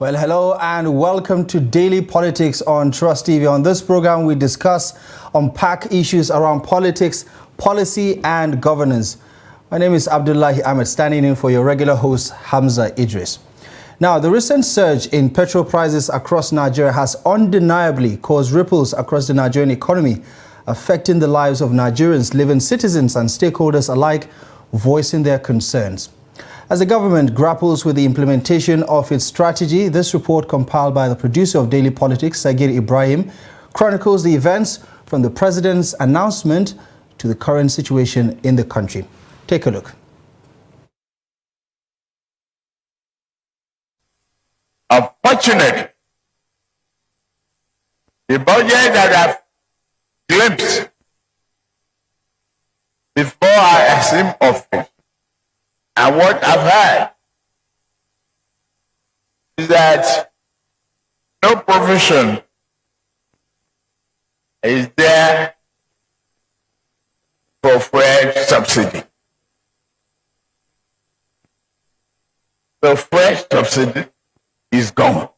Well, hello and welcome to Daily Politics on Trust TV. On this program, we discuss, unpack issues around politics, policy and governance. My name is Abdullahi Ahmed, standing in for your regular host, Hamza Idris. Now, the recent surge in petrol prices across Nigeria has undeniably caused ripples across the Nigerian economy, affecting the lives of Nigerians, living citizens and stakeholders alike, voicing their concerns. As the government grapples with the implementation of its strategy, this report, compiled by the producer of Daily Politics, Sagir Ibrahim, chronicles the events from the president's announcement to the current situation in the country. Take a look. Unfortunately, the budget that I've glimpsed before I assumed office, and what I've heard is that no provision is there for fuel subsidy. The fuel subsidy is gone.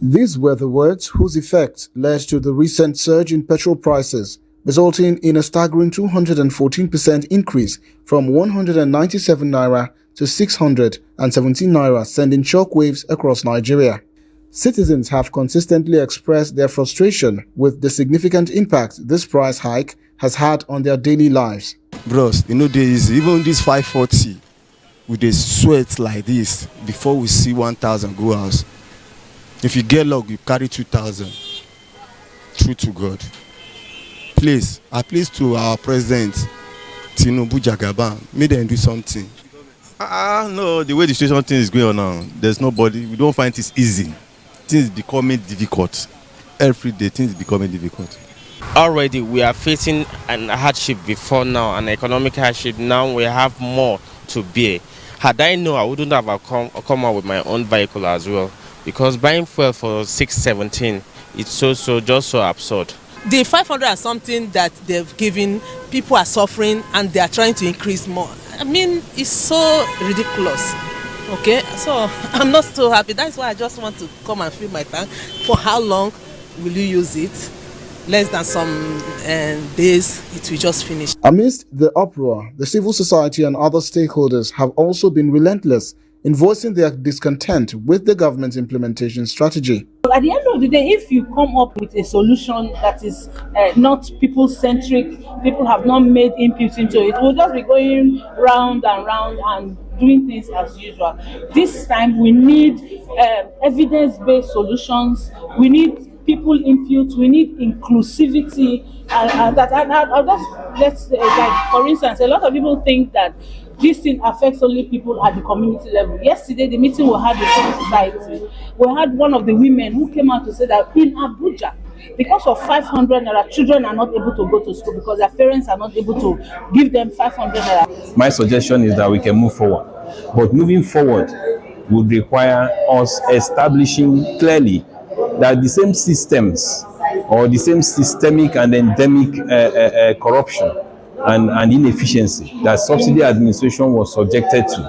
These were the words whose effect led to the recent surge in petrol prices, resulting in a staggering 214% increase from 197 naira to 617 naira, sending shockwaves across Nigeria. Citizens have consistently expressed their frustration with the significant impact this price hike has had on their daily lives. Bros, there is even this 540 with a sweat like this before we see 1,000 go house. If you get luck, you carry 2,000. True to God. Please, at least to our president, Tinubu Jagaban, may them do something. No, the way the situation thing is going on now, there's nobody, we don't find it easy. Things becoming difficult. Every day, things becoming difficult. Already, we are facing an hardship before now, an economic hardship. Now we have more to bear. Had I known, I wouldn't have come out with my own vehicle as well. Because buying fuel for 617, it's just so absurd. The 500 and something that they've given, people are suffering and they are trying to increase more. I mean, it's so ridiculous. Okay, so I'm not so happy. That's why I just want to come and fill my tank. For how long will you use it? Less than some days, it will just finish. Amidst the uproar, the civil society and other stakeholders have also been relentless in voicing their discontent with the government's implementation strategy. At the end of the day, if you come up with a solution that is not people-centric, people have not made input into it, we'll just be going round and round and doing things as usual. This time we need evidence-based solutions, we need people input, we need inclusivity, and let's like, for instance, a lot of people think that this thing affects only people at the community level. Yesterday, the meeting we had with civil society, we had one of the women who came out to say that in Abuja, because of 500 naira, children are not able to go to school because their parents are not able to give them 500 naira. My suggestion is that we can move forward. But moving forward would require us establishing clearly that the same systems or the same systemic and endemic corruption and inefficiency that subsidy administration was subjected to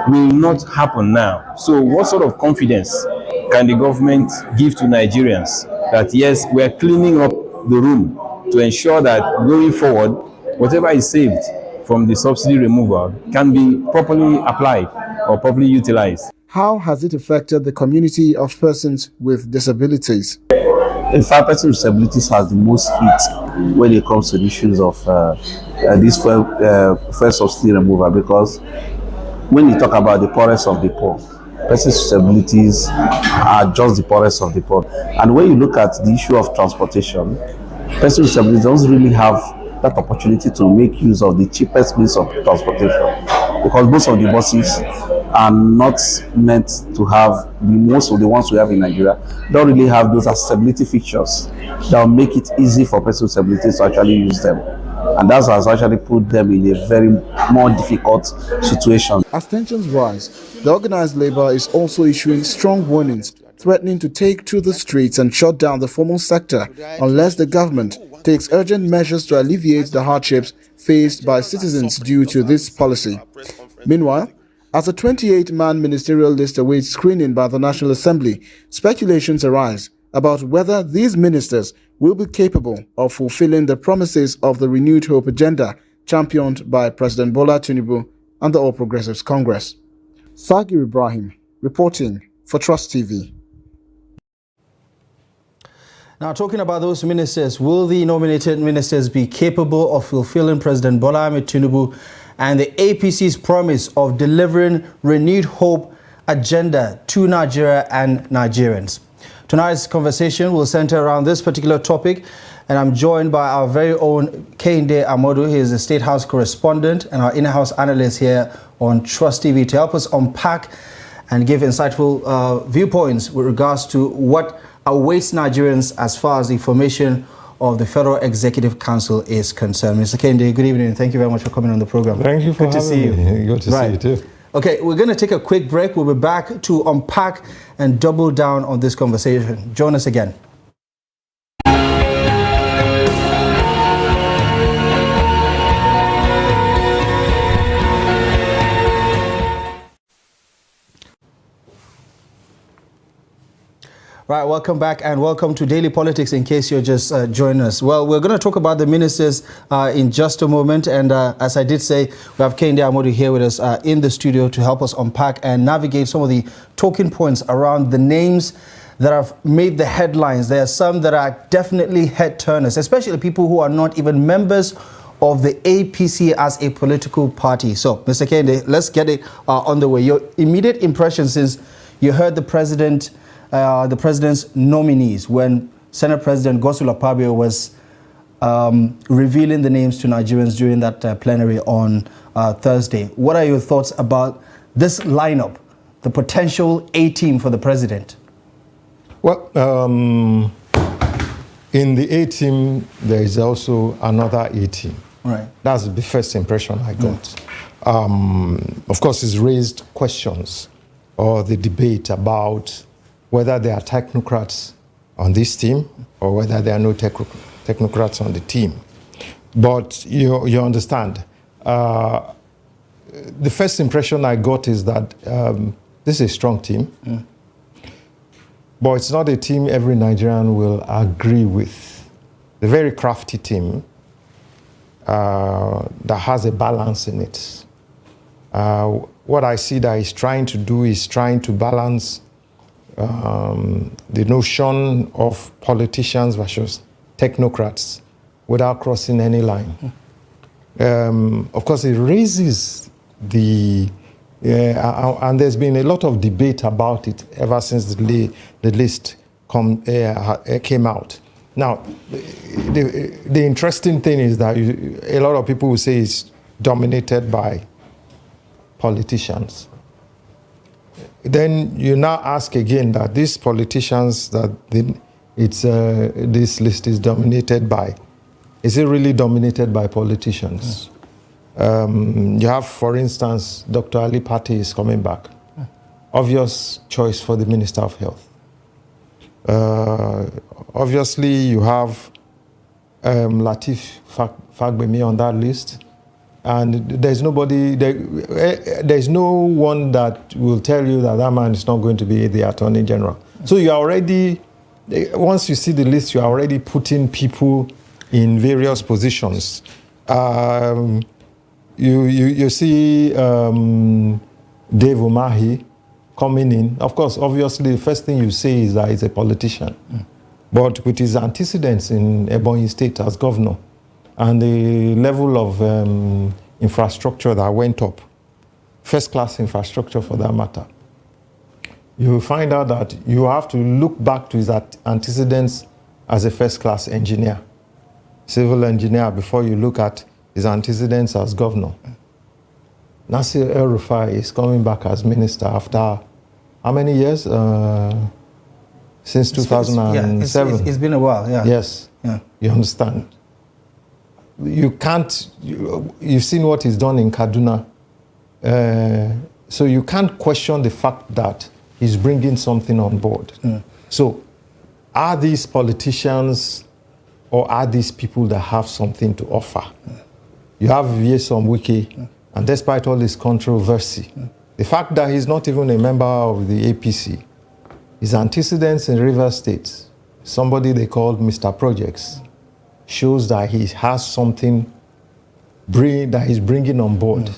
will not happen now. So what sort of confidence can the government give to Nigerians that yes, we are cleaning up the room to ensure that going forward, whatever is saved from the subsidy removal can be properly applied or properly utilized? How has it affected the community of persons with disabilities? In fact, persons with disabilities has the most hit when it comes to the issues of this first subsidy removal, because when you talk about the poorest of the poor, persons with disabilities are just the poorest of the poor. And when you look at the issue of transportation, persons with disabilities don't really have that opportunity to make use of the cheapest means of transportation, because most of the buses are not meant to have, most of the ones we have in Nigeria don't really have those accessibility features that will make it easy for persons with disabilities to actually use them. And that has actually put them in a very more difficult situation. As tensions rise, the organized labor is also issuing strong warnings, threatening to take to the streets and shut down the formal sector unless the government takes urgent measures to alleviate the hardships faced by citizens due to this policy. Meanwhile, As a 28-man ministerial list awaits screening by the National Assembly, speculations arise about whether these ministers will be capable of fulfilling the promises of the Renewed Hope agenda championed by President Bola Tinubu and the All Progressives Congress. Sagir Ibrahim, reporting for Trust TV. Now, talking about those ministers, will the nominated ministers be capable of fulfilling President Bola Tinubu and the APC's promise of delivering renewed hope agenda to Nigeria and Nigerians? Tonight's conversation will center around this particular topic, and I'm joined by our very own Kehinde Amodu. He is the State House correspondent and our in-house analyst here on Trust TV to help us unpack and give insightful viewpoints with regards to what awaits Nigerians as far as the formation of the Federal Executive Council is concerned. Mr. Kehinde, good evening. Thank you very much for coming on the program. Thank you for having me. Good to see you too. Okay, we're going to take a quick break. We'll be back to unpack and double down on this conversation. Join us again. Right, welcome back and welcome to Daily Politics in case you're just joining us. Well, we're going to talk about the ministers in just a moment. And as I did say, we have Kehinde Amodu here with us in the studio to help us unpack and navigate some of the talking points around the names that have made the headlines. There are some that are definitely head-turners, especially people who are not even members of the APC as a political party. So, Mr. Kehinde, let's get it on the way. Your immediate impression since you heard the president's nominees when Senate President Godswill Akpabio was revealing the names to Nigerians during that plenary on Thursday. What are your thoughts about this lineup, the potential A-team for the president? Well, in the A-team, there is also another A-team. Right. That's the first impression I got. Of course, it's raised questions or the debate about whether there are technocrats on this team or whether there are no technocrats on the team. But you understand, the first impression I got is that this is a strong team, but it's not a team every Nigerian will agree with. A very crafty team that has a balance in it. What I see that he's trying to do is trying to balance the notion of politicians versus technocrats without crossing any line. Of course, it raises the, and there's been a lot of debate about it ever since the list came out. Now, the interesting thing is that a lot of people will say it's dominated by politicians. Then you now ask again that these politicians that this list is dominated by, is it really dominated by politicians? You have, for instance, Dr. Ali Pate is coming back. Obvious choice for the Minister of Health. Obviously, you have Lateef Fagbemi on that list. And there's nobody, there's no one that will tell you that that man is not going to be the Attorney General. So you are already, once you see the list, you are already putting people in various positions. You see Dave Umahi coming in. Of course, obviously, the first thing you say is that he's a politician. But with his antecedents in Ebonyi State as governor, and the level of infrastructure that went up, first-class infrastructure for that matter, you will find out that you have to look back to his antecedents as a first-class engineer, civil engineer, before you look at his antecedents as governor. Nasir El-Rufai is coming back as minister after how many years? Since 2007. It's been a while, yeah. Yes, yeah. You understand. You can't, you've seen what he's done in Kaduna. So you can't question the fact that he's bringing something on board. So are these politicians or are these people that have something to offer? You have Nyesom Wike, and despite all this controversy, The fact that he's not even a member of the APC, his antecedents in Rivers State, somebody they called Mr. Projects, shows that he has something that he's bringing on board.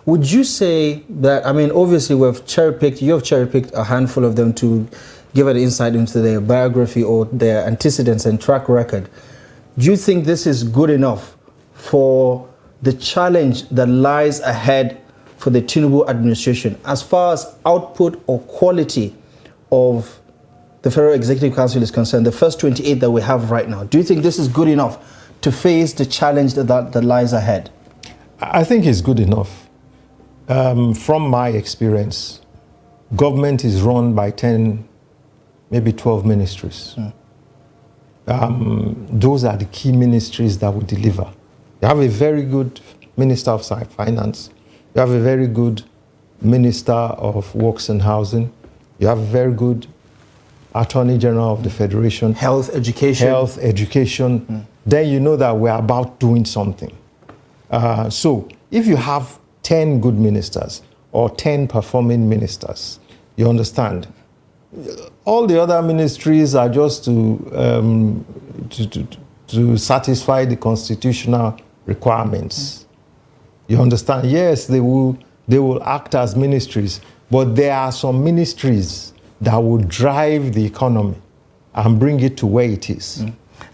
Would you say that, I mean, obviously you have cherry-picked a handful of them to give an insight into their biography or their antecedents and track record. Do you think this is good enough for the challenge that lies ahead for the Tinubu administration as far as output or quality of the Federal Executive Council is concerned, the first 28 that we have right now? Do you think this is good enough to face the challenge that lies ahead? I think it's good enough. From my experience, government is run by 10, maybe 12 ministries. Those are the key ministries that will deliver. You have a very good Minister of Finance. You have a very good Minister of Works and Housing. You have a very good Attorney General of the Federation. Health, education. Then you know that we're about doing something. So if you have 10 good ministers or 10 performing ministers, you understand, all the other ministries are just to satisfy the constitutional requirements. You understand? Yes, they will act as ministries, but there are some ministries that will drive the economy and bring it to where it is.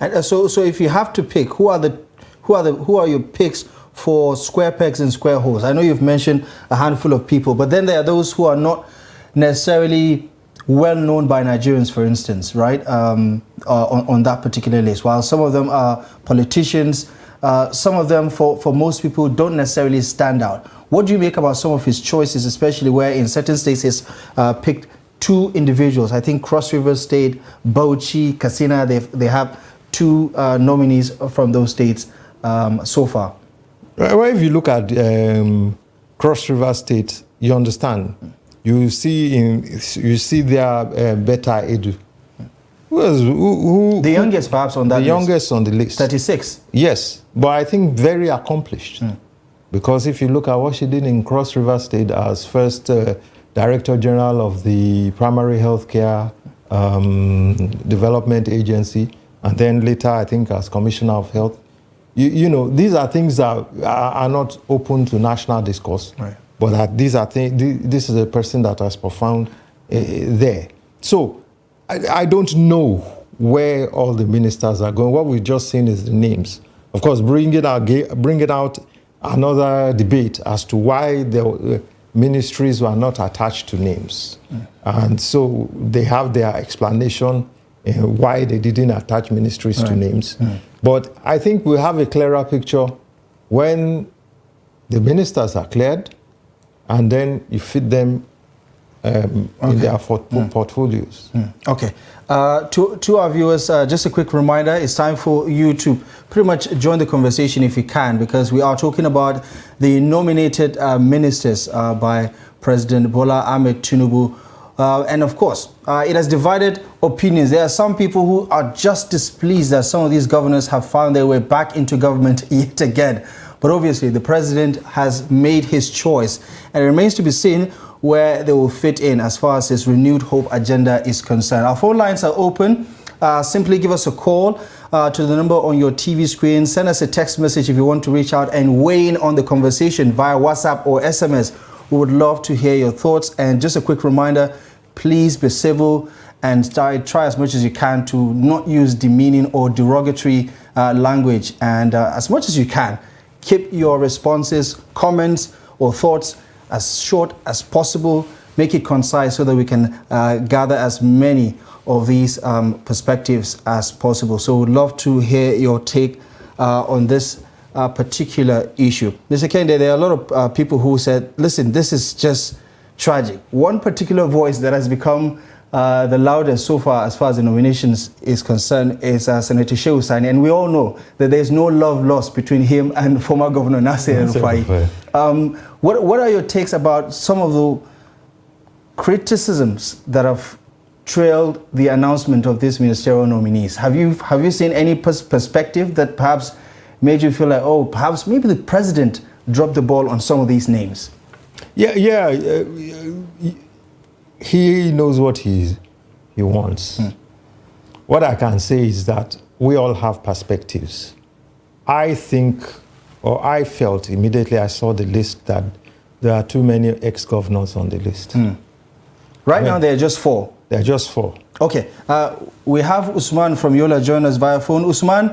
And so if you have to pick, who are your picks for square pegs and square holes? I know you've mentioned a handful of people, but then there are those who are not necessarily well known by Nigerians, for instance, right? On that particular list. While some of them are politicians, some of them, for most people, don't necessarily stand out. What do you make about some of his choices, especially where in certain states he's picked two individuals? I think Cross River State, Bauchi, Katsina, they have two nominees from those states so far. Well, if you look at Cross River State, you understand. You see their better edu. Who the youngest, perhaps, on that list? The youngest on the list. 36. Yes, but I think very accomplished. Because if you look at what she did in Cross River State as first Director General of the Primary Healthcare Development Agency, and then later, I think, as Commissioner of Health. You know, these are things that are not open to national discourse. Right. But these are things. This is a person that has performed there. So I don't know where all the ministers are going. What we've just seen is the names. Of course, bringing out another debate as to why the ministries were not attached to names. And so they have their explanation why they didn't attach ministries to names. But I think we have a clearer picture when the ministers are cleared and then you fit them in their portfolios. Okay. To our viewers, just a quick reminder, it's time for you to pretty much join the conversation if you can, because we are talking about the nominated ministers by President Bola Ahmed Tinubu. And of course, it has divided opinions. There are some people who are just displeased that some of these governors have found their way back into government yet again. But obviously, the president has made his choice, and it remains to be seen where they will fit in as far as his renewed hope agenda is concerned. Our phone lines are open. Simply give us a call to the number on your TV screen. Send us a text message if you want to reach out and weigh in on the conversation via WhatsApp or SMS. We would love to hear your thoughts. And just a quick reminder, please be civil and try as much as you can to not use demeaning or derogatory language. And as much as you can, keep your responses, comments, or thoughts as short as possible. Make it concise so that we can gather as many of these perspectives as possible. So we'd love to hear your take on this particular issue. Mr. Kende, there are a lot of people who said, listen, this is just tragic. One particular voice that has become the loudest so far as the nominations is concerned is Senator Shehu Sani, and we all know that there's no love lost between him and former Governor Nasir El-Rufai. What are your takes about some of the criticisms that have trailed the announcement of these ministerial nominees? Have you seen any perspective that perhaps made you feel like, oh, perhaps maybe the president dropped the ball on some of these names? Yeah. He knows what he wants. What I can say is that we all have perspectives. I think, or I felt immediately I saw the list that there are too many ex-governors on the list. Right now, there are just 4. There are just 4. Okay. We have Usman from Yola join us via phone. Usman,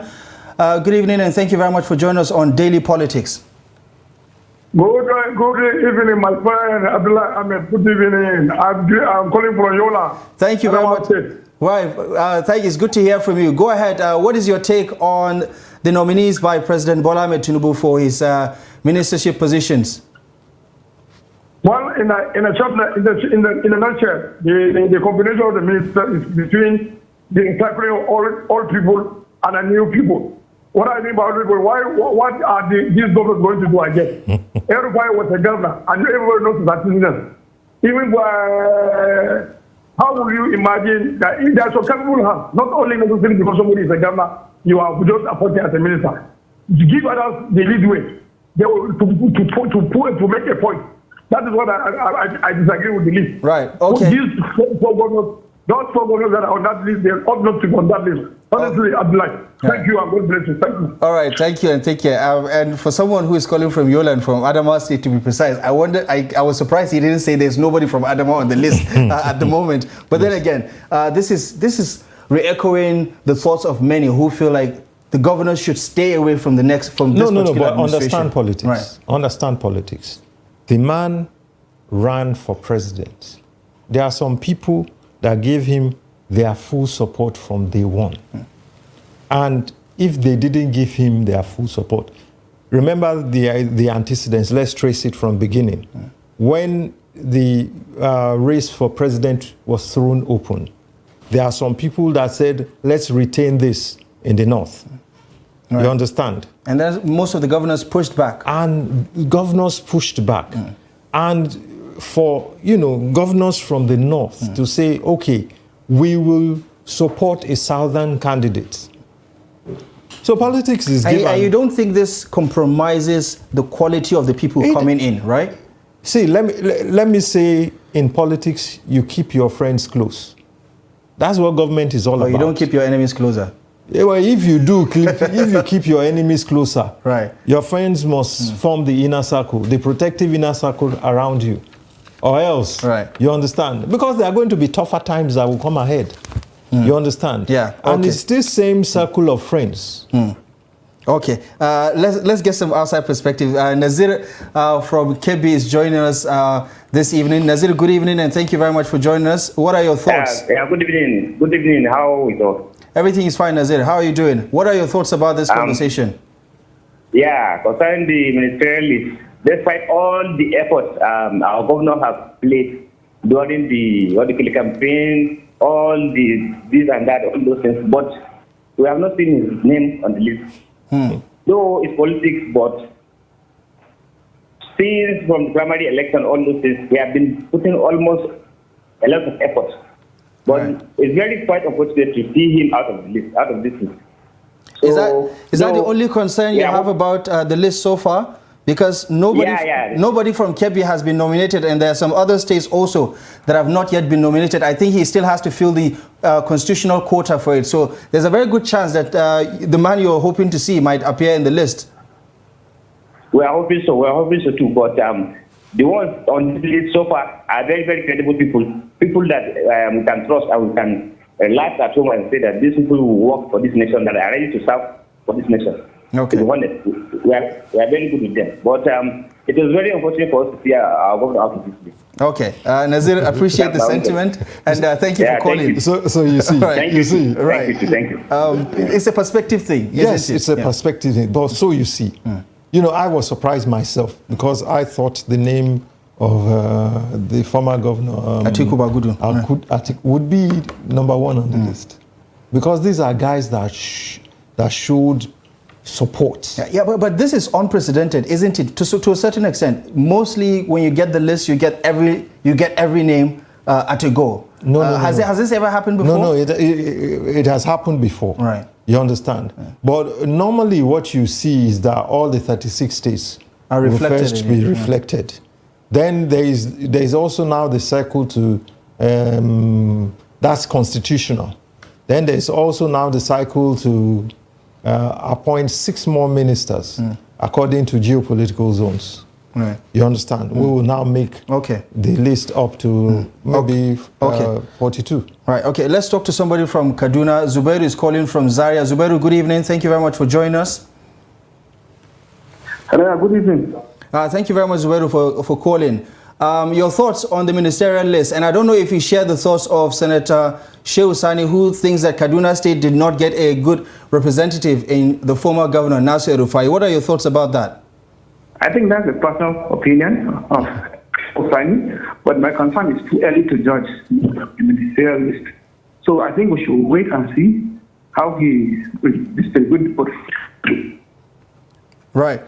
good evening, and thank you very much for joining us on Daily Politics. Good evening, my friend Abdullah Ahmed. Good evening. I'm calling from Yola. Thank you very much. Right. Thank you. It's good to hear from you. Go ahead. What is your take on the nominees by President Bola Ahmed Tinubu for his ministership positions? Well, in a nutshell, the combination of the minister is between the encircling of all people and a new people. What I mean by all people, what are these governors going to do again? Everybody was a governor, and everybody knows that citizens. Even how will you imagine that if there are some capable hands, not only necessarily because somebody is a governor, you are just appointed as a minister. To give others the leadway, they will to make a point. That is what I disagree with the list. Right. Okay. These four governors that are on that list, they ought not to be on that list. Honestly, Abdullah, thank you and God bless you. Thank you. All right, thank you and take care. And for someone who is calling from Yola and from Adamawa State, to be precise, I was surprised he didn't say there's nobody from Adamawa on the list at the moment. But then again, this is re-echoing the thoughts of many who feel like the governors should stay away from this particular administration. But understand politics. Right. Understand politics. The man ran for president. There are some people that gave him their full support from day one. And if they didn't give him their full support, remember the antecedents. Let's trace it from beginning. When the race for president was thrown open, there are some people that said, let's retain this in the north. Right. You understand? And then most of the governors pushed back. And governors pushed back. And for, governors from the north to say, okay, we will support a southern candidate. So politics is given. And you don't think this compromises the quality of the people coming in, right? See, let me say, in politics, you keep your friends close. That's what government is all about. You don't keep your enemies closer. Yeah, well, if you do, if you keep your enemies closer, right, your friends must form the inner circle, the protective inner circle around you. Or else, you understand? Because there are going to be tougher times that will come ahead. You understand? Yeah. Okay. And it's this same circle of friends. Okay. Let's get some outside perspective. Nazir from Kebbi is joining us this evening. Nazir, good evening, and thank you very much for joining us. What are your thoughts? Good evening. Good evening. How is it? Everything is fine, Nazir. How are you doing? What are your thoughts about this conversation? Yeah, concerning the ministerial list, despite all the efforts our governor has played during the campaign, all this and that, all those things, but we have not seen his name on the list. Though it's politics, but since from the primary election, all those things, we have been putting almost a lot of effort. But it's very quite unfortunate to see him out of the list, out of this list. So, is that the only concern you have about the list so far? Because nobody from Kebbi has been nominated, and there are some other states also that have not yet been nominated. I think he still has to fill the constitutional quota for it. So there's a very good chance that the man you're hoping to see might appear in the list. We are hoping so. We are hoping so too. But the ones on the list so far are very, very credible people that we can trust and we can laugh at home and say that these people will work for this nation, that are ready to serve for this nation. Okay. To be honest, we are very good with them. But it is very unfortunate for us to see our government out of this list. Okay. Nazir, appreciate the sentiment, and thank you for calling. You. So you see, right. you see. Right. Thank you. It's a perspective thing. Yes, it's a perspective thing. But so you see. I was surprised myself because I thought the name of the former governor Atiku Bagudu would be number one on the list, because these are guys that showed support. Yeah, but this is unprecedented, isn't it? To a certain extent, mostly when you get the list, you get every name at a go. No. Has this ever happened before? No, it has happened before. Right. You understand? Yeah. But normally what you see is that all the 36 states are reflected be reflected. Then there is also now the cycle to, that's constitutional. Then there's also now the cycle to appoint 6 more ministers according to geopolitical zones. Right. You understand? We will now make the list up to maybe 42. Right, okay, let's talk to somebody from Kaduna. Zubairu is calling from Zaria. Zubairu, good evening. Thank you very much for joining us. Hello, good evening. Thank you very much, Zubairu, for calling. Your thoughts on the ministerial list, and I don't know if you share the thoughts of Senator Shehu Sani, who thinks that Kaduna State did not get a good representative in the former governor, Nasir Rufai. What are your thoughts about that? I think that's a personal opinion of Sani, but my concern is too early to judge the ministerial list. So I think we should wait and see how he will distribute the. Right.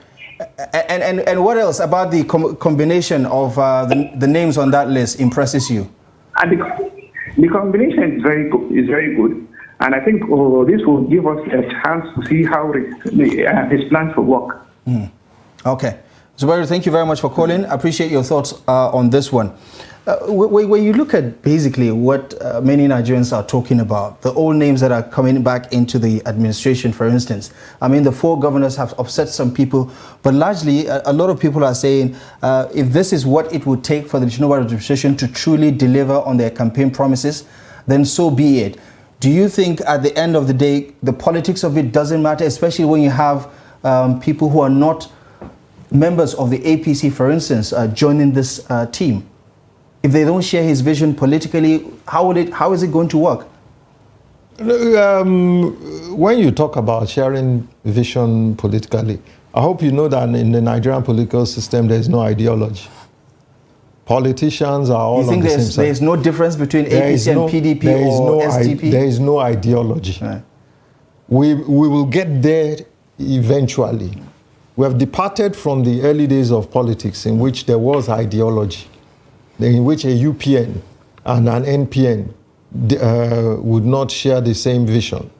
And what else about the combination of the names on that list impresses you? And the combination is very good. And I think this will give us a chance to see how his plans will work. Okay. Zubairu, thank you very much for calling. I appreciate your thoughts on this one. When you look at basically what many Nigerians are talking about, the old names that are coming back into the administration, for instance, I mean, the 4 governors have upset some people, but largely a lot of people are saying if this is what it would take for the Tinubu administration to truly deliver on their campaign promises, then so be it. Do you think at the end of the day, the politics of it doesn't matter, especially when you have people who are not members of the APC, for instance, joining this team? If they don't share his vision politically, how is it going to work? When you talk about sharing vision politically, I hope you know that in the Nigerian political system, there is no ideology. Politicians are all on the same side. There is no difference between APC and PDP or SDP? There is no ideology. Right. We will get there eventually. We have departed from the early days of politics in which there was ideology, in which a UPN and an NPN would not share the same vision.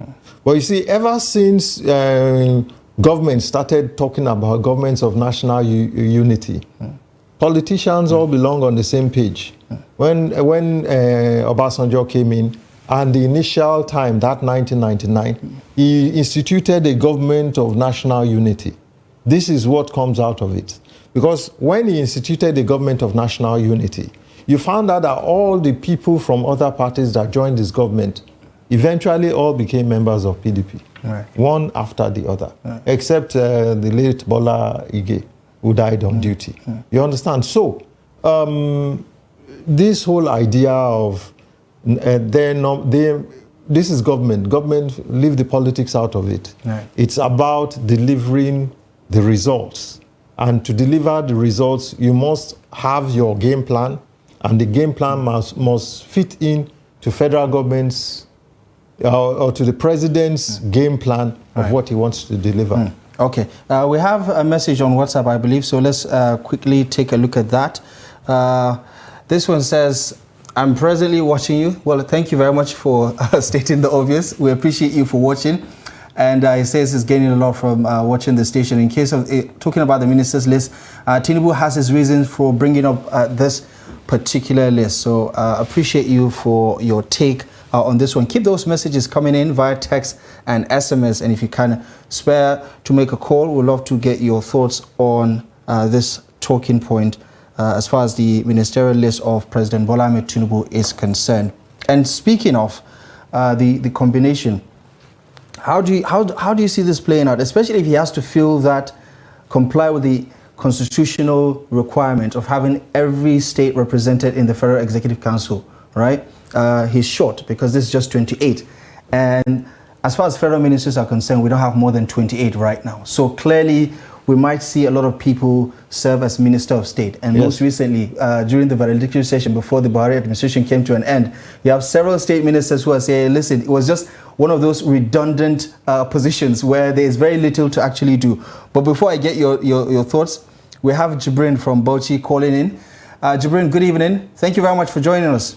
But you see, ever since government started talking about governments of national unity, politicians all belong on the same page. When Obasanjo came in, and the initial time, that 1999, he instituted a government of national unity. This is what comes out of it. Because when he instituted the government of national unity, you found out that all the people from other parties that joined this government eventually all became members of PDP, right, one after the other, right, except the late Bola Ige, who died on duty. You understand? So, this whole idea of this is government. Government, leave the politics out of it. Right. It's about delivering the results. And to deliver the results, you must have your game plan, and the game plan must fit in to federal government's or to the president's game plan of what he wants to deliver. Okay. We have a message on WhatsApp, I believe, so let's quickly take a look at that. This one says, I'm presently watching you. Well, thank you very much for stating the obvious. We appreciate you for watching. And he says he's gaining a lot from watching the station. In case of talking about the ministers list, Tinubu has his reasons for bringing up this particular list. So appreciate you for your take on this one. Keep those messages coming in via text and SMS. And if you can spare to make a call, we'd love to get your thoughts on this talking point as far as the ministerial list of President Bola Ahmed Tinubu is concerned. And speaking of the combination, how do you see this playing out, especially if he has to feel that comply with the constitutional requirement of having every state represented in the Federal Executive Council, right? He's short because this is just 28. And as far as federal ministers are concerned, we don't have more than 28 right now. So clearly, we might see a lot of people serve as Minister of State. And most recently, during the valedictory session before the Buhari administration came to an end, you have several state ministers who are saying, listen, it was just one of those redundant positions where there is very little to actually do. But before I get your thoughts, we have Jibrin from Bauchi calling in. Jibrin, good evening. Thank you very much for joining us.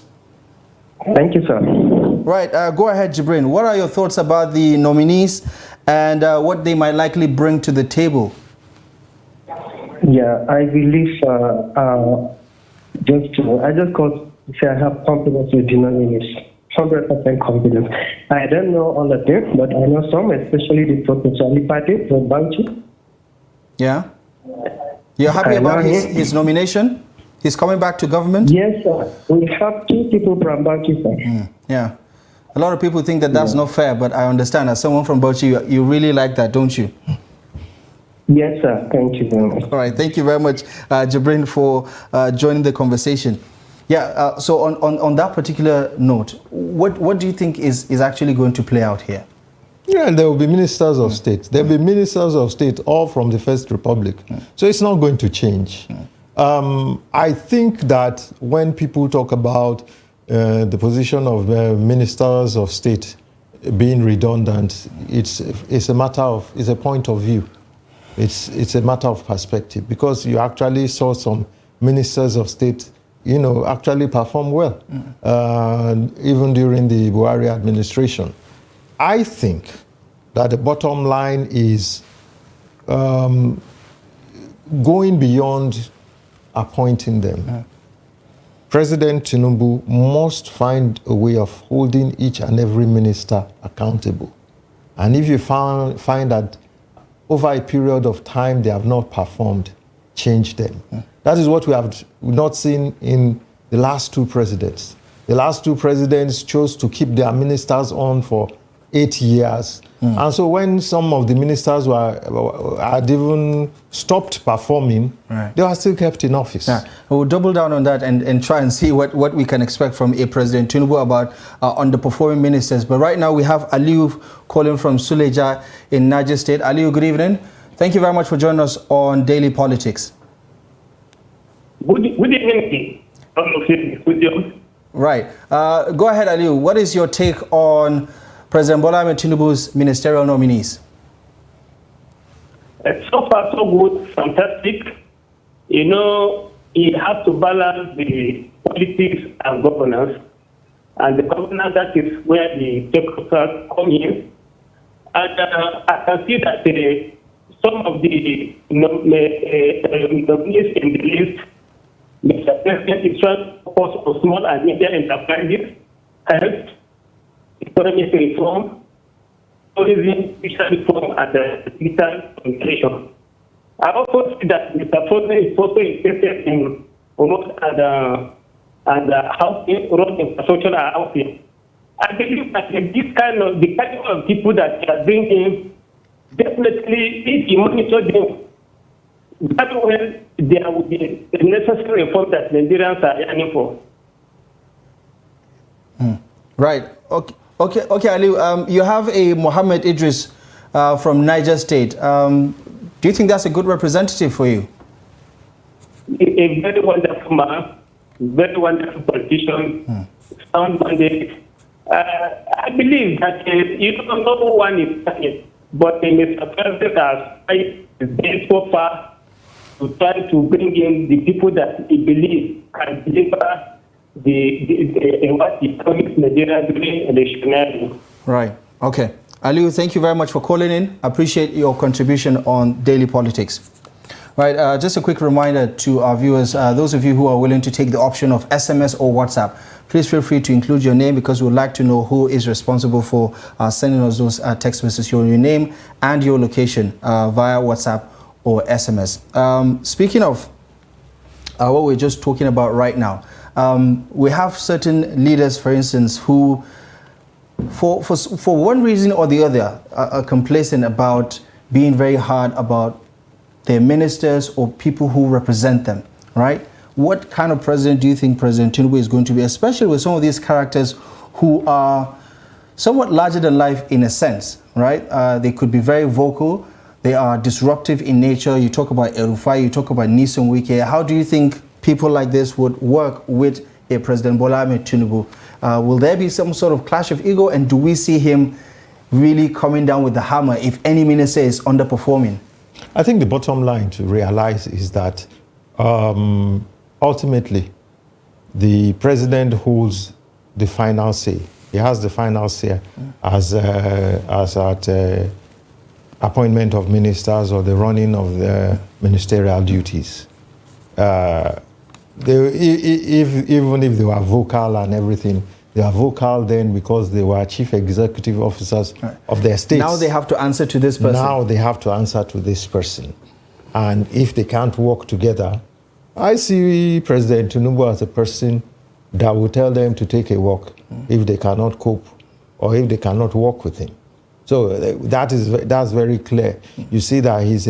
Thank you, sir. Right, go ahead, Jibrin. What are your thoughts about the nominees and what they might likely bring to the table? Yeah, I believe I just called to say I have confidence with the nominees. 100% confidence. I don't know all of them, but I know some, especially the Professor Alipati from Banchi. Yeah. You're happy about his nomination? He's coming back to government? Yes, sir. We have 2 people from Banchi, sir. Yeah. A lot of people think that that's not fair, but I understand. As someone from Bauchi, you really like that, don't you? Yes, sir. Thank you very much. All right. Thank you very much, Jibrin, for joining the conversation. Yeah. So on that particular note, what do you think is actually going to play out here? Yeah, there will be ministers of state. There will be ministers of state all from the First Republic. So it's not going to change. I think that when people talk about the position of ministers of state being redundant, it's a point of view. It's a matter of perspective, because you actually saw some ministers of state, actually perform well, even during the Buhari administration. I think that the bottom line is going beyond appointing them. President Tinubu must find a way of holding each and every minister accountable. And if you find that over a period of time they have not performed, change them. That is what we have not seen in the last 2 presidents. The last 2 presidents chose to keep their ministers on for 8 years. And so when some of the ministers had even stopped performing, they were still kept in office. Yeah. We'll double down on that and try and see what we can expect from a President Tinubu about underperforming ministers. But right now we have Aliu calling from Suleja in Niger State. Aliu, good evening. Thank you very much for joining us on Daily Politics. Good evening. Right. Go ahead, Aliu. What is your take on President Bola Ahmed Tinubu's ministerial nominees? So far, so good, fantastic. He has to balance the politics and governance. And the governance, that is where the stakeholders come in. And I can see that some of the nominees in the list, Mr. President is trying to focus on small and medium enterprises, health, economic reform, tourism, digital reform, and digital communication. I also see that Mr. President is also interested in road and housing, road infrastructure and housing. I believe that the kind of people that they are bringing, definitely, if you monitor them, that way there will be the necessary reform that Nigerians are yearning for. Right. Okay, Ali. You have a Mohammed Idris from Niger State. Do you think that's a good representative for you? A very wonderful man, very wonderful politician, sound mandate. I believe that no one is perfect, but Mr. President has been so far to try to bring in the people that he believes can deliver what he promised Nigeria during the election. Right. Okay. Aliu, thank you very much for calling in. I appreciate your contribution on Daily Politics. Right. Just a quick reminder to our viewers, those of you who are willing to take the option of SMS or WhatsApp, please feel free to include your name, because we would like to know who is responsible for sending us those text messages, your name and your location via WhatsApp or SMS. Speaking of what we're just talking about right now, we have certain leaders, for instance, who, for one reason or the other, are complacent about being very hard about their ministers or people who represent them, right? What kind of president do you think President Tinubu is going to be, especially with some of these characters who are somewhat larger than life in a sense, right? They could be very vocal. They are disruptive in nature. You talk about El-Rufai, you talk about Nyesom Wike. How do you think people like this would work with a President Bola Ahmed Tinubu? Will there be some sort of clash of ego, and do we see him really coming down with the hammer if any minister is underperforming? I think the bottom line to realize is that ultimately the president holds the final say. He has the final say as at appointment of ministers or the running of the ministerial duties. Even if they were vocal and everything, they are vocal then because they were chief executive officers of their states. Now they have to answer to this person. Now they have to answer to this person. And if they can't work together, I see President Tinubu as a person that will tell them to take a walk if they cannot cope or if they cannot work with him. So that's very clear. You see that he's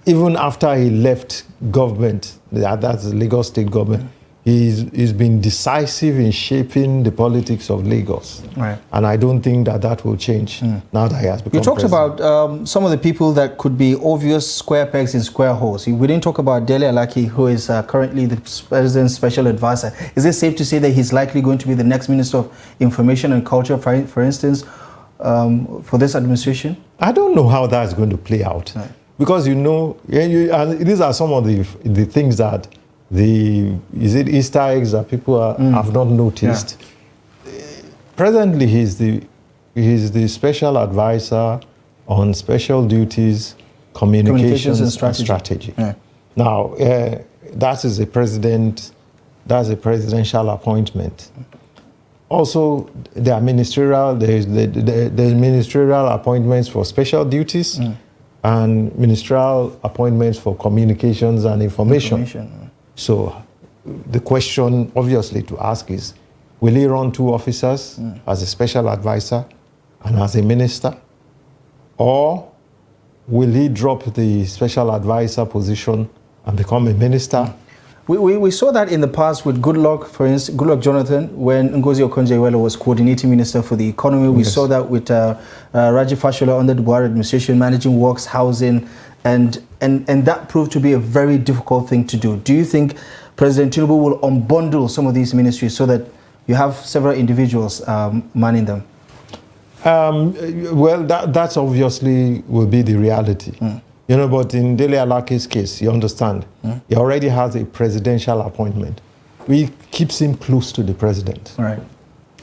even after he left government, that's the Lagos state government, he's been decisive in shaping the politics of Lagos. Right. And I don't think that will change now that he has become You talked president. about some of the people that could be obvious square pegs in square holes. We didn't talk about Dele Alaki, who is currently the president's special advisor. Is it safe to say that he's likely going to be the next Minister of Information and Culture, for instance, for this administration? I don't know how that's going to play out. Right. Because and these are some of the things that Easter eggs that people have not noticed. Yeah. Presently, he's the special advisor on special duties, communications and strategy. Yeah. Now, that's a presidential appointment. Also, there are ministerial appointments for special duties and ministerial appointments for communications and information. So the question obviously to ask is, will he run two officers as a special advisor and as a minister? Or will he drop the special advisor position and become a minister? We saw that in the past with Goodluck, for instance, Goodluck Jonathan, when Ngozi Okonjo-Iweala was coordinating minister for the economy. We saw that with Raji Fashola under the Buhari administration, managing works, housing, and that proved to be a very difficult thing to do. Do you think President Tinubu will unbundle some of these ministries so that you have several individuals manning them? Well, that's obviously will be the reality. You know, but in Dele Alaki's case, you understand, he already has a presidential appointment. We keeps him close to the president. Right.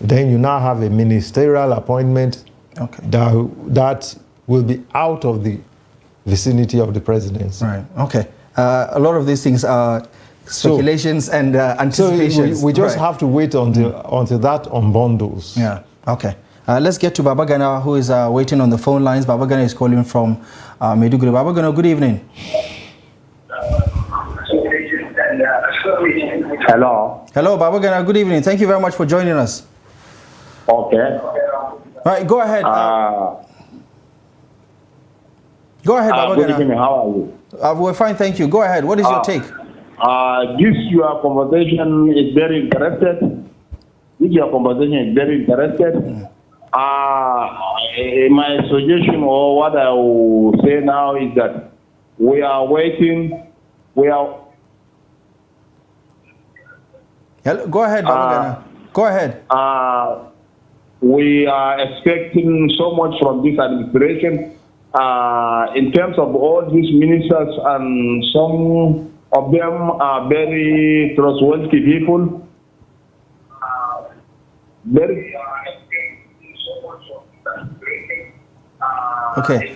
Then you now have a ministerial appointment that will be out of the vicinity of the presidency. Right. Okay. A lot of these things are speculations and anticipations. So we just have to wait until that unbundles. Yeah. Okay. Let's get to Baba Gana, who is waiting on the phone lines. Baba Gana is calling from Maiduguri. Baba Gana, good evening. Hello. Hello, Baba Gana, good evening. Thank you very much for joining us. Okay. All right, go ahead. Go ahead, Baba good Gana. evening. How are you? We're fine, thank you. Go ahead. What is your take? This your conversation is very interested. My suggestion or what I will say now is that we are waiting. Hello, go ahead, Baba Gana. Go ahead. We are expecting so much from this administration in terms of all these ministers, and some of them are very trustworthy people. Okay.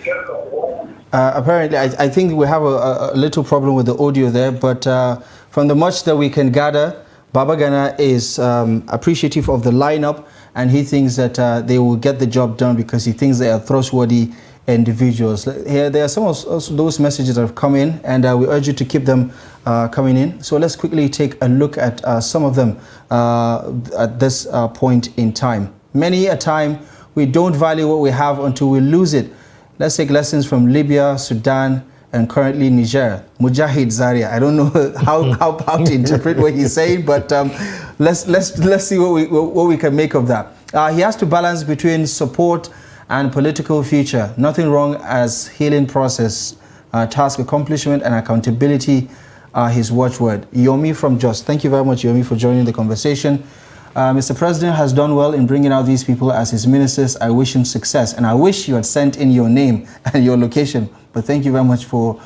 Apparently, I think we have a little problem with the audio there, but from the much that we can gather, Baba Gana is appreciative of the lineup, and he thinks that they will get the job done because he thinks they are trustworthy individuals. Here, there are some of those messages that have come in, and we urge you to keep them coming in. So let's quickly take a look at some of them at this point in time. Many a time, we don't value what we have until we lose it. Let's take lessons from Libya, Sudan, and currently Niger. Mujahid Zaria. I don't know how to interpret what he's saying, but let's see what we can make of that. He has to balance between support and political future. Nothing wrong as healing process, task accomplishment, and accountability are his watchword. Yomi from Jos. Thank you very much, Yomi, for joining the conversation. Mr. President has done well in bringing out these people as his ministers. I wish him success, and I wish you had sent in your name and your location. But thank you very much for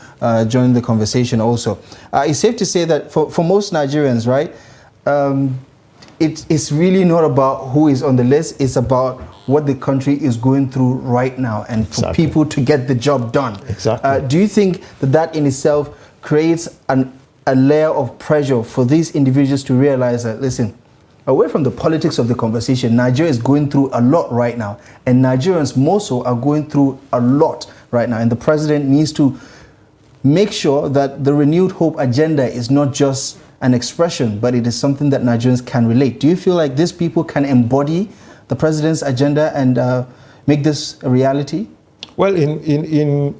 joining the conversation also. It's safe to say that for most Nigerians, right, it's really not about who is on the list. It's about what the country is going through right now, and for people to get the job done. Exactly. Do you think that in itself creates a layer of pressure for these individuals to realize that, listen, away from the politics of the conversation, Nigeria is going through a lot right now, and Nigerians more so are going through a lot right now, and the president needs to make sure that the renewed hope agenda is not just an expression, but it is something that Nigerians can relate. Do you feel like these people can embody the president's agenda and make this a reality? Well, in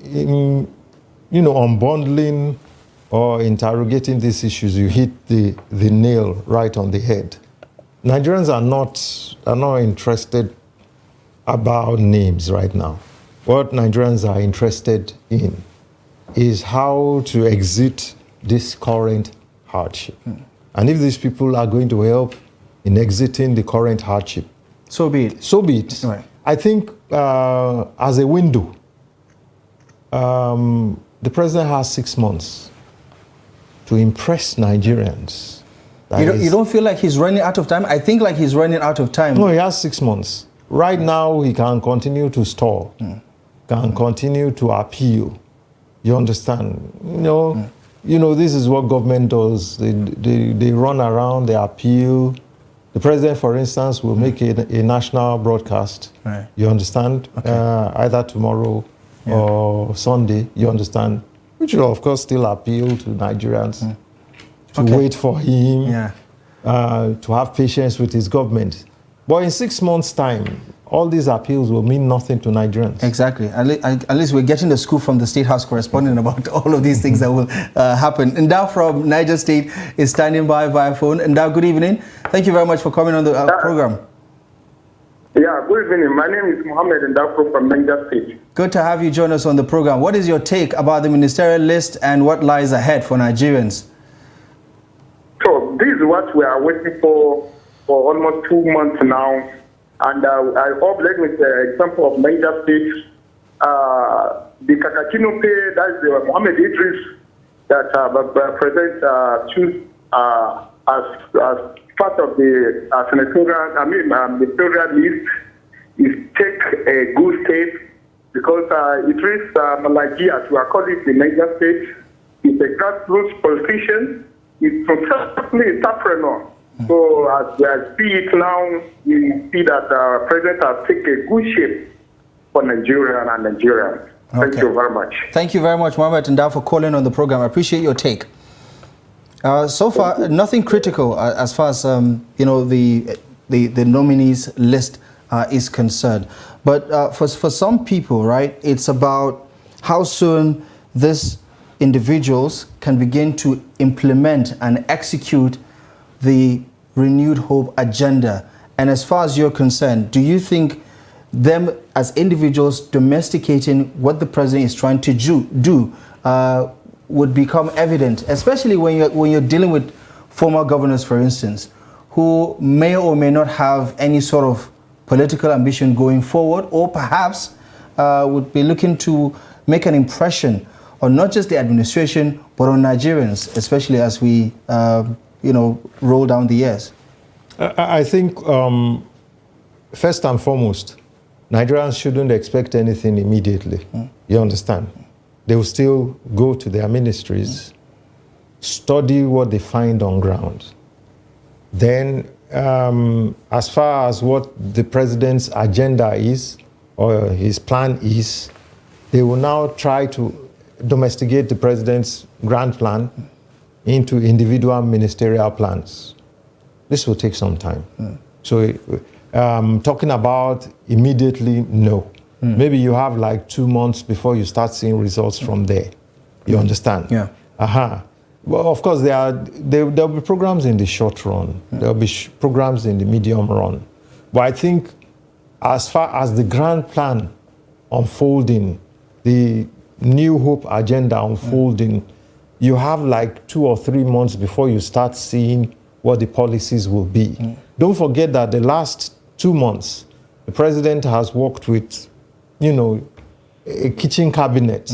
unbundling or interrogating these issues, you hit the nail right on the head. Nigerians are not interested about names right now. What Nigerians are interested in is how to exit this current hardship. And if these people are going to help in exiting the current hardship, so be it. So be it. Right. I think as a window, the president has 6 months to impress Nigerians. You don't feel like he's running out of time? I think like he's running out of time. No, he has 6 months. Right now, he can continue to stall, can continue to appeal. You understand? You know, this is what government does. They run around, they appeal. The president, for instance, will make a national broadcast. Right. You understand? Okay. Either tomorrow or Sunday, you understand? Which will, of course, still appeal to Nigerians to wait for him, to have patience with his government. But in 6 months' time, all these appeals will mean nothing to Nigerians. Exactly. At least we're getting the scoop from the State House correspondent about all of these things that will happen. Ndao from Niger State is standing by via phone. Ndao, good evening. Thank you very much for coming on the program. Yeah, good evening. My name is Mohammed Ndao from Niger State. Good to have you join us on the program. What is your take about the ministerial list and what lies ahead for Nigerians? So this is what we are waiting for almost 2 months now. And I hope, let me say, example of Niger State, the Kakakino pay, that's the Mohammed Idris that President choose as part of the senatorial, the federal list, is take a good step because Idris Malagi, as we are calling it in Niger State, is a grassroots politician. He's successfully an entrepreneur. So as we see it now, we see that the president has taken a good shape for Nigeria and Nigerians. Thank you very much. Thank you very much, Mohammed Ndao, for calling on the program. I appreciate your take. So far, nothing critical as far as the nominees list is concerned. But for some people, right, it's about how soon these individuals can begin to implement and execute the renewed hope agenda. And as far as you're concerned, do you think them as individuals domesticating what the president is trying to do would become evident, especially when you're dealing with former governors, for instance, who may or may not have any sort of political ambition going forward, or perhaps would be looking to make an impression on not just the administration, but on Nigerians, especially as we roll down the years? I think, first and foremost, Nigerians shouldn't expect anything immediately. You understand? They will still go to their ministries, study what they find on ground. Then, as far as what the president's agenda is, or his plan is, they will now try to domesticate the president's grand plan into individual ministerial plans. This will take some time. So talking about immediately, no. Maybe you have like 2 months before you start seeing results from there. You understand? Yeah. Well, of course, there'll be programs in the short run. There'll be programs in the medium run. But I think as far as the grand plan unfolding, the New Hope agenda unfolding, you have like 2 or 3 months before you start seeing what the policies will be. Don't forget that the last 2 months, the president has worked with, a kitchen cabinet.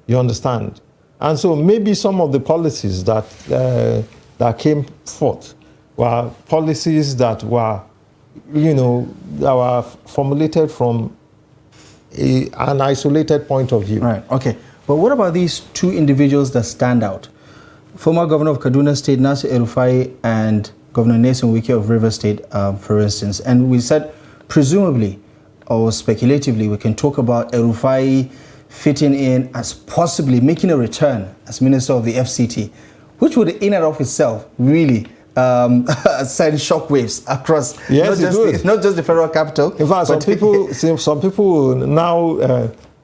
You understand? And so maybe some of the policies that came forth were policies that were, that were formulated from an isolated point of view. Right, okay. But what about these two individuals that stand out? Former Governor of Kaduna State, Nasir El-Rufai, and Governor Nyesom Wike of Rivers State, for instance. And we said, presumably, or speculatively, we can talk about El-Rufai fitting in as possibly making a return as Minister of the FCT, which would in and of itself really send shockwaves across not just the federal capital. In fact,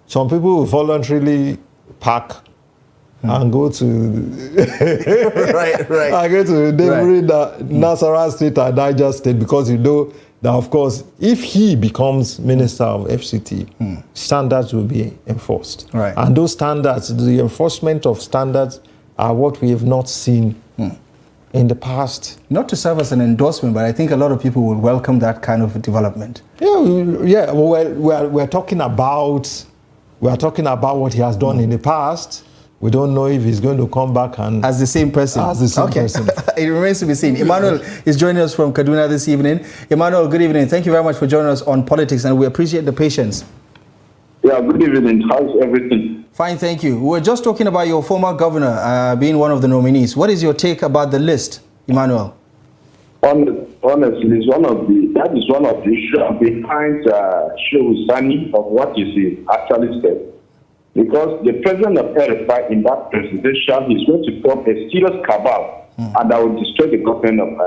some people voluntarily pack and go to right. I go to neighboring Nasarawa State and Niger State, because you know that, of course, if he becomes Minister of FCT, standards will be enforced. Right. And those standards, the enforcement of standards, are what we have not seen in the past. Not to serve as an endorsement, but I think a lot of people would welcome that kind of development. Yeah. We're talking about what he has done in the past. We don't know if he's going to come back and as the same person. Person. It remains to be seen. Emmanuel is joining us from Kaduna this evening. Emmanuel, good evening. Thank you very much for joining us on Politics, and we appreciate the patience. Yeah, good evening. How's everything? Fine, thank you. We were just talking about your former governor being one of the nominees. What is your take about the list, Emmanuel? Honestly, that is one of the issues behind Shehu Sani of what he actually said. Because the president of RFI in that presidential is going to form a serious cabal and that will destroy the government of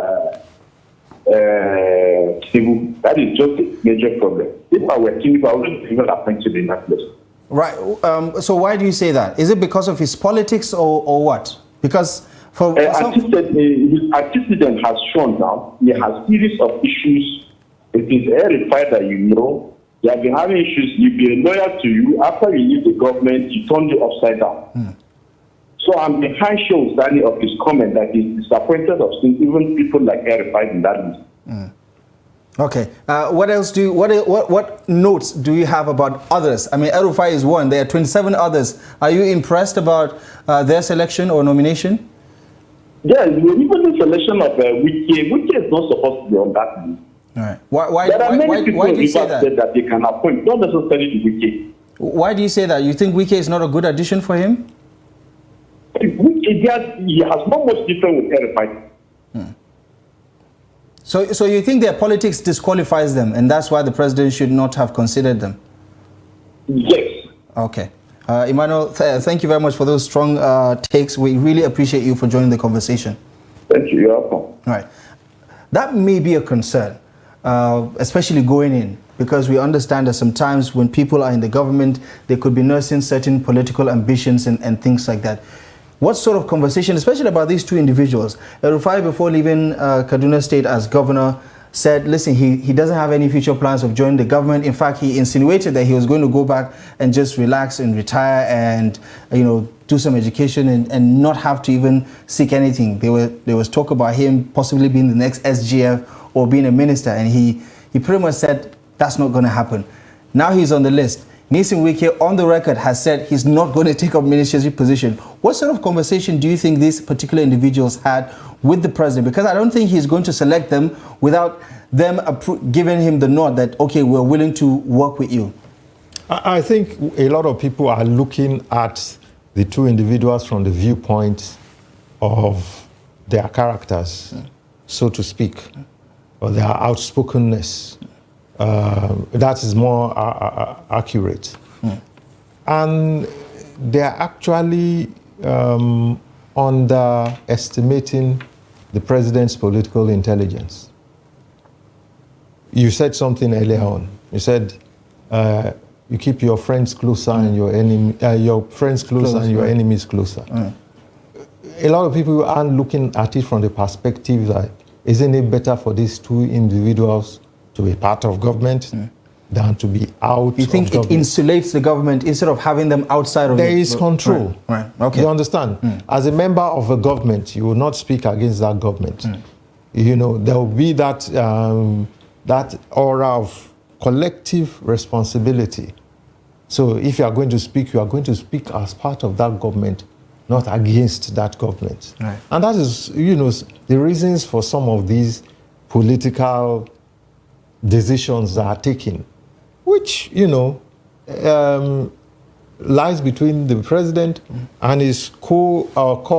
Tinubu. That is just a major problem. If I were Tinubu, I wouldn't even appoint him in that place. Right. So why do you say that? Is it because of his politics or what? Because for his antecedent has shown now he has series of issues. It is RFI that you know. They have been having issues. You've been loyal to you. After you leave the government, you turn you upside down. So I'm behind Shehu Sani of his comment that he's disappointed of seeing even people like RFI in that list. Okay. What else what notes do you have about others? I mean, RFI is one. There are 27 others. Are you impressed about their selection or nomination? Yes, even the selection of Wike is not supposed to be on that list. All right. There are many people why do you say that they can appoint, not necessarily Wike. Why do you say that? You think Wike is not a good addition for him? He has not much different with RFI. So you think their politics disqualifies them, and that's why the president should not have considered them? Yes. Okay. Emmanuel, thank you very much for those strong takes. We really appreciate you for joining the conversation. Thank you. You're welcome. All right. That may be a concern, especially going in, because we understand that sometimes when people are in the government, they could be nursing certain political ambitions and things like that. What sort of conversation, especially about these two individuals? El-Rufai, before leaving Kaduna State as governor, said, listen, he doesn't have any future plans of joining the government. In fact, he insinuated that he was going to go back and just relax and retire and, do some education and not have to even seek anything. There was talk about him possibly being the next SGF or being a minister, and he pretty much said that's not going to happen. Now he's on the list. Nyesom Wike, on the record, has said he's not going to take up ministerial position. What sort of conversation do you think these particular individuals had with the president? Because I don't think he's going to select them without them giving him the nod that, okay, we're willing to work with you. I think a lot of people are looking at the two individuals from the viewpoint of their characters, so to speak, or their outspokenness. That is more accurate. And they're actually underestimating the president's political intelligence. You said something earlier on. You said you keep your friends closer and your enemies closer. A lot of people aren't looking at it from the perspective that isn't it better for these two individuals to be part of government than to be out. You think it insulates the government instead of having them outside of it? There is control. Right. Okay. You understand? As a member of a government, you will not speak against that government. There will be that that aura of collective responsibility. So if you are going to speak as part of that government, not against that government. Right. And that is, the reasons for some of these political decisions that are taken, which, lies between the president and his core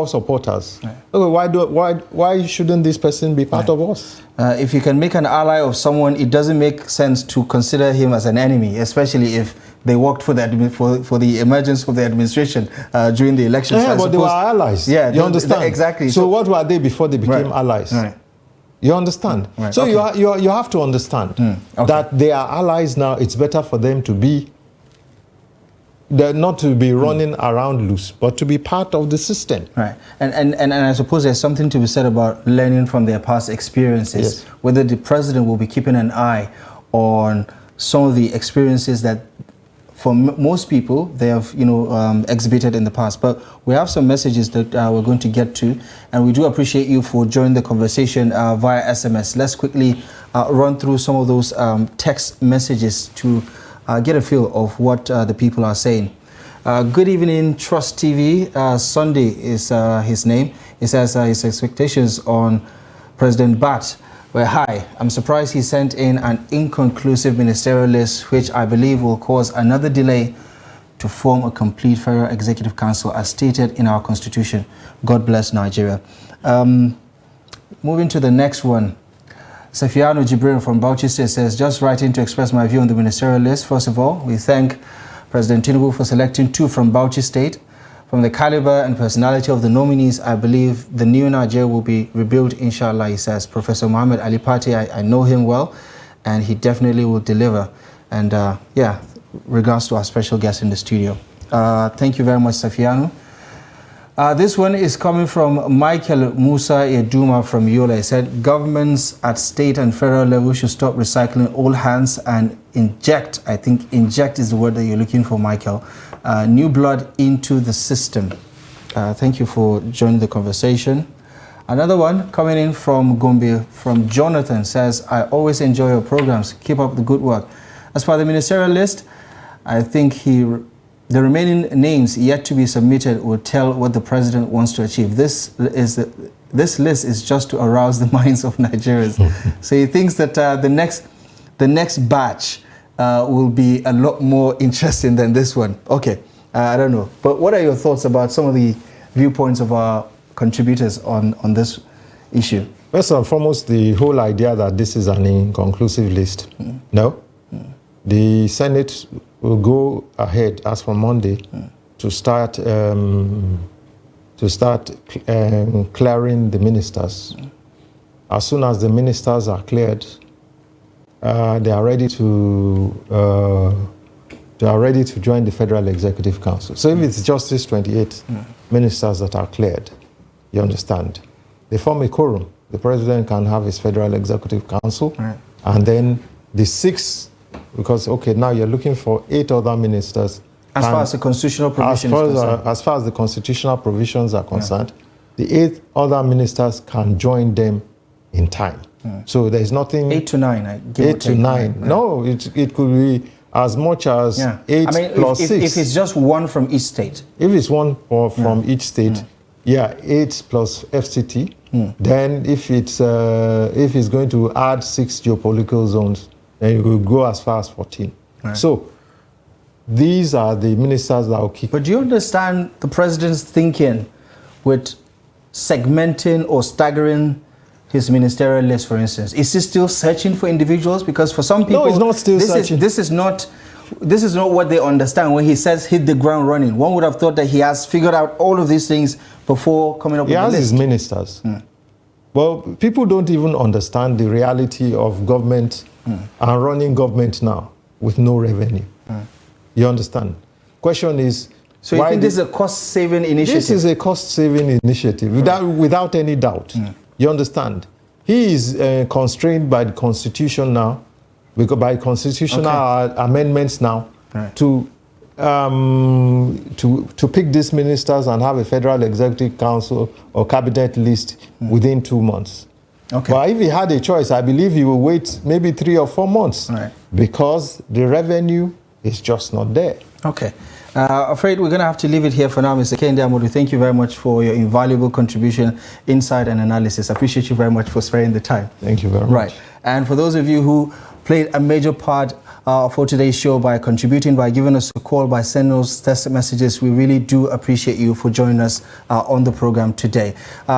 supporters. Right. Okay, why shouldn't this person be part of us? If you can make an ally of someone, it doesn't make sense to consider him as an enemy, especially if they worked for the emergence of the administration during the elections. Yeah, but they were allies. Yeah, you understand? Exactly. So what were they before they became allies? Right. You understand? Right. So Okay. you have to understand that they are allies now. It's better for them to be, not to be running around loose, but to be part of the system. Right. And I suppose there's something to be said about learning from their past experiences, Yes. whether the president will be keeping an eye on some of the experiences that for most people they have exhibited in the past. But we have some messages that we're going to get to, and we do appreciate you for joining the conversation via SMS. Let's quickly run through some of those text messages to get a feel of what the people are saying. Good evening, Trust TV. Sunday is his name. He says his expectations on President Bat were high. I'm surprised he sent in an inconclusive ministerial list, which I believe will cause another delay to form a complete federal executive council as stated in our constitution. God bless Nigeria. Moving to the next one. Safiano Jibril from Bauchi State says, just writing to express my view on the ministerial list. First of all, we thank President Tinubu for selecting 2 from Bauchi State. From the caliber and personality of the nominees, I believe the new Nigeria will be rebuilt, inshallah, he says. Professor Mohammed Ali Pati, I know him well, and he definitely will deliver. And yeah, regards to our special guest in the studio. Thank you very much, Safiano. This one is coming from Michael Musa Eduma from Yola. He said, governments at state and federal level should stop recycling old hands and inject, I think inject is the word that you're looking for, Michael, new blood into the system. Thank you for joining the conversation. Another one coming in from Gombe, from Jonathan, says, I always enjoy your programs. Keep up the good work. As for the ministerial list, I think the remaining names yet to be submitted will tell what the president wants to achieve. This list is just to arouse the minds of Nigerians. So he thinks that the next batch will be a lot more interesting than this one. Okay, I don't know. But what are your thoughts about some of the viewpoints of our contributors on this issue? First and foremost, the whole idea that this is an inconclusive list. No. The Senate will go ahead as from Monday to start clearing the ministers. As soon as the ministers are cleared, they are ready to join the Federal Executive Council. So if it's just these 28 ministers that are cleared, you understand, they form a quorum. The president can have his Federal Executive Council, and then the 6. Because, okay, now you're looking for 8 other ministers. As far as the constitutional provisions as far as the constitutional provisions are concerned, the 8 other ministers can join them in time. So there's nothing... 8 to 9. 8 to 9. No, it could be as much as 8 plus 6. If it's just one from each state. If it's one from each state, 8 plus FCT. Then if it's going to add 6 geopolitical zones, then you will go as far as 14. So these are the ministers that will keep. But do you understand the president's thinking with segmenting or staggering his ministerial list, for instance? Is he still searching for individuals? Because for some people, no, he's not still searching. This is not what they understand when he says hit the ground running. One would have thought that he has figured out all of these things before coming up with the list. He has his ministers. Well, people don't even understand the reality of government and running government now with no revenue. You understand? Question is, so you think this is a cost-saving initiative? This is a cost-saving initiative, without any doubt. You understand? He is constrained by the Constitution now, because by constitutional amendments now, to pick these ministers and have a Federal Executive Council or cabinet list within 2 months. But if he had a choice, I believe he will wait maybe 3 or 4 months because the revenue is just not there. Okay. Afraid we're going to have to leave it here for now, Mr. Kende Amodu. Thank you very much for your invaluable contribution, insight and analysis. I appreciate you very much for sparing the time. Thank you very much. Right. And for those of you who played a major part for today's show by contributing, by giving us a call, by sending us text messages. We really do appreciate you for joining us on the program today.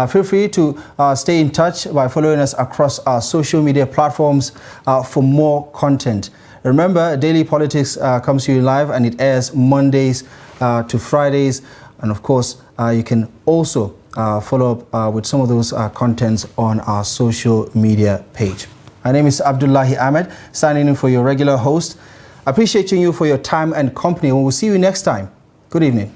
Feel free to stay in touch by following us across our social media platforms for more content. Remember, Daily Politics comes to you live, and it airs Mondays to Fridays. And of course, you can also follow up with some of those contents on our social media page. My name is Abdullahi Ahmed, signing in for your regular host. Appreciating you for your time and company. We will see you next time. Good evening.